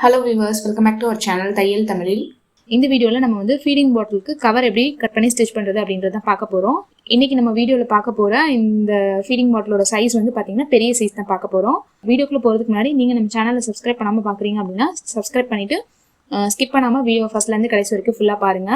Hello viewers, welcome back to our channel Thaiyal Tamilil. இந்த வீடியோல நம்ம வந்து ஃபீடிங் பாட்டிலுக்கு கவர் எப்படி கட் பண்ணி ஸ்டிச் பண்றது அப்படின்றத பார்க்க போறோம். இன்னைக்கு நம்ம வீடியோல பார்க்க போற இந்த ஃபீடிங் பாட்டிலோட சைஸ் வந்து பாத்தீங்கன்னா பெரிய சைஸ் தான் பார்க்க போறோம். வீடியோக்குள்ள போறதுக்கு முன்னாடி நீங்க நம்ம சேனலை சப்ஸ்கிரைப் பண்ணாம பாக்குறீங்க அப்படினா சப்ஸ்கிரைப் பண்ணிட்டு ஸ்கிப் பண்ணாம வீடியோ ஃபர்ஸ்ட்ல இருந்து கடைசி வரைக்கும் ஃபுல்லா பாருங்க.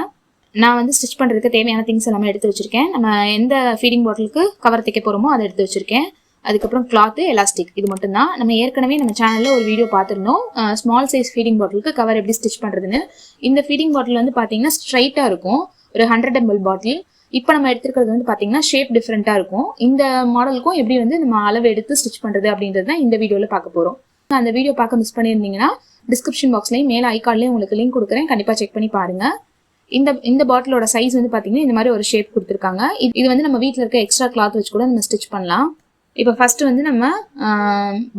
நான் வந்து ஸ்டிச் பண்றதுக்கு தேவையான திங்ஸ் எல்லாமே எடுத்து வச்சிருக்கேன். நம்ம எந்த ஃபீடிங் பாட்டிலுக்கு கவர் தைக்க போறோமோ அதை எடுத்து வச்சிருக்கேன். அதுக்கப்புறம் கிளாத் எலாஸ்டிக் இது மட்டும் தான். நம்ம ஏற்கனவே நம்ம சேனல்ல ஒரு வீடியோ பார்த்திருந்தோம் ஸ்மால் சைஸ் ஃபீடிங் பாட்டிலுக்கு கவர் எப்படி ஸ்டிச் பண்றதுன்னு. இந்த ஃபீடிங் பாட்டில் வந்து பாத்தீங்கன்னா ஸ்ட்ரைட்டா இருக்கும், ஒரு 100 ml பாட்டில். இப்போ நம்ம எடுத்துக்கிறது வந்து பாத்தீங்கன்னா ஷேப் டிஃப்ரெண்டா இருக்கும். இந்த மாடலுக்கும் எப்படி வந்து நம்ம அளவு எடுத்து ஸ்டிச் பண்றது அப்படின்றது தான் இந்த வீடியோல பார்க்க போறோம். அந்த வீடியோ பார்க்க மிஸ் பண்ணியிருந்தீங்கன்னா டிஸ்கிரிப்ஷன் பாக்ஸ்லயும் மேல ஐகார்ட்லயும் உங்களுக்கு லிங்க் கொடுக்குறேன், கண்டிப்பா செக் பண்ணி பாருங்க. இந்த பாட்டிலோட சைஸ் வந்து பாத்தீங்கன்னா இந்த மாதிரி ஒரு ஷேப் கொடுத்துருக்காங்க. இது வந்து நம்ம வீட்டில் இருக்க எக்ஸ்ட்ரா கிளாத் வச்சு கூட நம்ம ஸ்டிச் பண்ணலாம். இப்போ ஃபர்ஸ்ட் வந்து நம்ம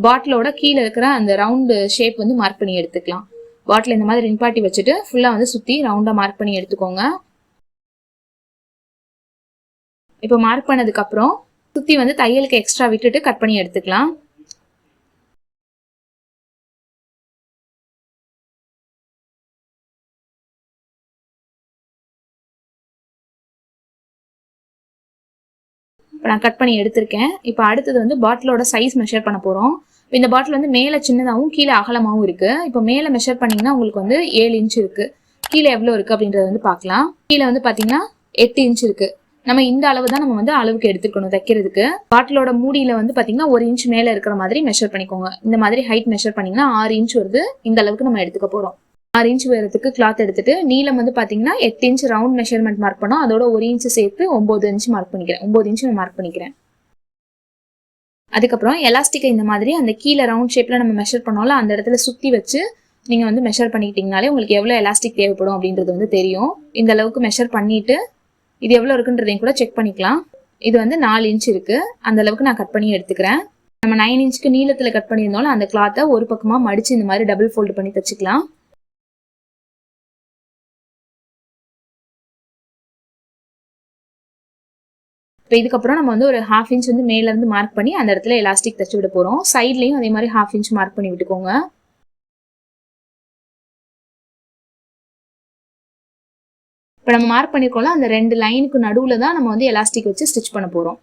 பாட்டிலோட கீழே இருக்கிற அந்த ரவுண்டு ஷேப் வந்து மார்க் பண்ணி எடுத்துக்கலாம். பாட்டில் இந்த மாதிரி நிப்பாட்டி வச்சுட்டு ஃபுல்லா வந்து சுத்தி ரவுண்டா மார்க் பண்ணி எடுத்துக்கோங்க. இப்போ மார்க் பண்ணதுக்கு அப்புறம் சுத்தி வந்து தையலுக்கு எக்ஸ்ட்ரா விட்டுட்டு கட் பண்ணி எடுத்துக்கலாம். இப்போ நான் கட் பண்ணி எடுத்திருக்கேன். இப்போ அடுத்தது வந்து பாட்டிலோட சைஸ் மெஷர் பண்ண போறோம். இந்த பாட்டில் வந்து மேலே சின்னதாகவும் கீழே அகலமாகவும் இருக்கு. இப்போ மேலே மெஷர் பண்ணீங்கன்னா உங்களுக்கு வந்து 7 இன்ச் இருக்கு. கீழே எவ்வளோ இருக்கு அப்படின்றத வந்து பார்க்கலாம். கீழே வந்து பாத்தீங்கன்னா 8 இன்ச் இருக்கு. நம்ம இந்த அளவு தான் நம்ம வந்து அளவுக்கு எடுத்துக்கணும் தைக்கிறதுக்கு. பாட்டிலோட மூடியில வந்து பாத்தீங்கன்னா 1 இன்ச் மேல இருக்கிற மாதிரி மெஷர் பண்ணிக்கோங்க. இந்த மாதிரி ஹைட் மெஷர் பண்ணீங்கன்னா 6 இன்ச் வருது. இந்த அளவுக்கு நம்ம எடுத்துக்க போறோம். 6 இன்ச் உயரத்துக்கு கிளாத் எடுத்துட்டு நீளம் வந்து பாத்தீங்கன்னா 8 இன்ச் ரவுண்ட் மெஷர்மெண்ட் மார்க் பண்ணோம். அதோட 1 இன்ச் சேர்த்து 9 இன்ச் மார்க் பண்ணிக்கிறேன். 9 இன்ச் மார்க் பண்ணிக்கிறேன். அதுக்கப்புறம் எலாஸ்டிக்கை இந்த மாதிரி அந்த கீழே ரவுண்ட் ஷேப்ல நம்ம மெஷர் பண்ணோம்ல அந்த இடத்துல சுத்தி வச்சு நீங்க வந்து மெஷர் பண்ணிக்கிட்டீங்கனாலே உங்களுக்கு எவ்வளவு எலாஸ்டிக் தேவைப்படும் அப்படின்றது வந்து தெரியும். இந்த அளவுக்கு மெஷர் பண்ணிட்டு இது எவ்வளவு இருக்குன்றதையும் கூட செக் பண்ணிக்கலாம். இது வந்து 4 இன்ச் இருக்கு. அந்த அளவுக்கு நான் கட் பண்ணி எடுத்துக்கிறேன். நம்ம 9 இன்ச்சுக்கு நீளத்துல கட் பண்ணியிருந்தோம்ல அந்த கிளாத்தை ஒரு பக்கமா மடிச்சு இந்த மாதிரி டபுள் ஃபோல்டு பண்ணி தச்சுக்கலாம். இப்போ இதுக்கப்புறம் நம்ம வந்து ஒரு 1/2 இன்ச் வந்து மேல இருந்து மார்க் பண்ணி அந்த இடத்துல எலாஸ்டிக் தச்சு விட போறோம். சைட்லயும் அதே மாதிரி 1/2 இன்ச் மார்க் பண்ணி விட்டுக்கோங்க. இப்போ நம்ம மார்க் பண்ணிருக்கோம்ல அந்த 2 லைனுக்கு நடுவுல தான் நம்ம வந்து எலாஸ்டிக் வச்சு ஸ்டிச் பண்ண போறோம்.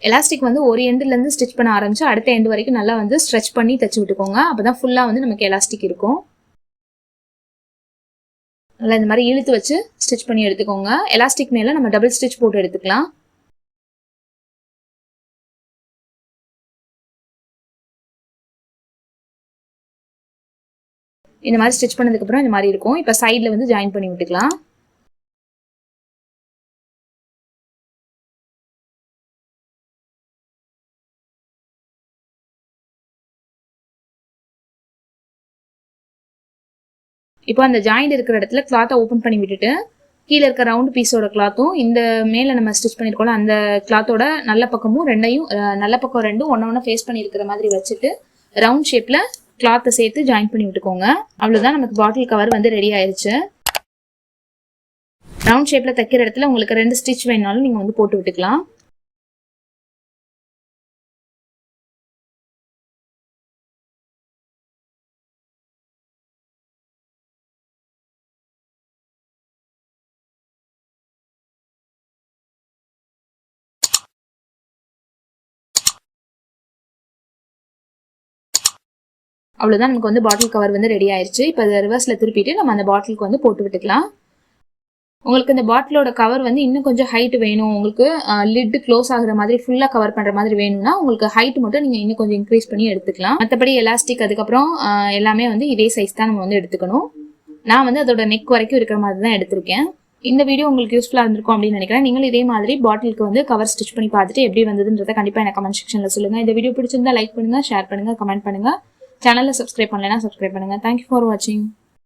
எலாஸ்டிக் வந்து ஒரு எண்ட்ல இருந்து ஸ்டிச் பண்ண ஆரம்பிச்சு அடுத்த எண்ட் வரைக்கும் நல்லா வந்து ஸ்ட்ரெச் பண்ணி தச்சு விட்டுக்கோங்க. அப்பதான் ஃபுல்லா வந்து நமக்கு எலாஸ்டிக் இருக்கும். நல்லா இந்த மாதிரி இழுத்து வச்சு ஸ்டிச் பண்ணி எடுத்துக்கோங்க. எலாஸ்டிக் மேல நம்ம டபுள் ஸ்டிச் போட்டு எடுத்துக்கலாம். இந்த மாதிரி ஸ்டிச் பண்ணதுக்கு அப்புறம் இந்த மாதிரி இருக்கும். இப்ப சைட்ல வந்து ஜாயின் பண்ணி விட்டுக்கலாம். இப்போ அந்த ஜாயிண்ட் இருக்கிற இடத்துல கிளாத்தை ஓப்பன் பண்ணி விட்டுட்டு கீழே இருக்க ரவுண்ட் பீஸோட கிளாத்தும் இந்த மேல நம்ம ஸ்டிச் பண்ணிருக்கோம்ல அந்த கிளாத்தோட நல்ல பக்கமும் நல்ல பக்கம் ரெண்டும் ஒன்னு ஃபேஸ் பண்ணி இருக்கிற மாதிரி வச்சுட்டு ரவுண்ட் ஷேப்ல கிளாத்தை சேர்த்து ஜாயின் பண்ணி விட்டுக்கோங்க. அவ்வளவுதான், நமக்கு பாட்டில் கவர் வந்து ரெடி ஆயிருச்சு. ரவுண்ட் ஷேப்ல தைக்கிற இடத்துல உங்களுக்கு 2 ஸ்டிச் வேணாலும் நீங்க வந்து போட்டு விட்டுக்கலாம். அவ்வளவுதான், நமக்கு வந்து பாட்டில் கவர் வந்து ரெடி ஆயிருச்சு. இப்போ அதை ரிவர்ஸ்ல திருப்பிட்டு நம்ம அந்த பாட்டிலுக்கு வந்து போட்டு விட்டுக்கலாம். உங்களுக்கு இந்த பாட்டிலோட கவர் வந்து இன்னும் கொஞ்சம் ஹைட் வேணும், உங்களுக்கு லிட் க்ளோஸ் ஆகுற மாதிரி ஃபுல்லா கவர் பண்ற மாதிரி வேணும்னா உங்களுக்கு ஹைட் மட்டும் நீங்க இன்னும் கொஞ்சம் இன்க்ரீஸ் பண்ணி எடுத்துக்கலாம். மற்றபடி எலாஸ்டிக் அதுக்கப்புறம் எல்லாமே வந்து இதே சைஸ் தான் நம்ம வந்து எடுத்துக்கணும். நான் வந்து அதோட நெக் வரைக்கும் இருக்கிற மாதிரி தான் எடுத்திருக்கேன். இந்த வீடியோ உங்களுக்கு யூஸ்ஃபுல்லா இருந்திருக்கும் அப்படின்னு நினைக்கிறேன். நீங்களும் இதே மாதிரி பாட்டிலுக்கு வந்து கவர் ஸ்டிச் பண்ணி பார்த்துட்டு எப்படி வந்ததுன்றதை கண்டிப்பா எனக்கு கமெண்ட் செக்ஷன்ல சொல்லுங்க. இந்த வீடியோ பிடிச்சிருந்தா லைக் பண்ணுங்க, ஷேர் பண்ணுங்க, கமெண்ட் பண்ணுங்க. சேனலை சப்ஸ்கிரைப் பண்ணலைன்னா சப்ஸ்கிரைப் பண்ணுங்க. தேங்க்யூ ஃபார் வாட்சிங்.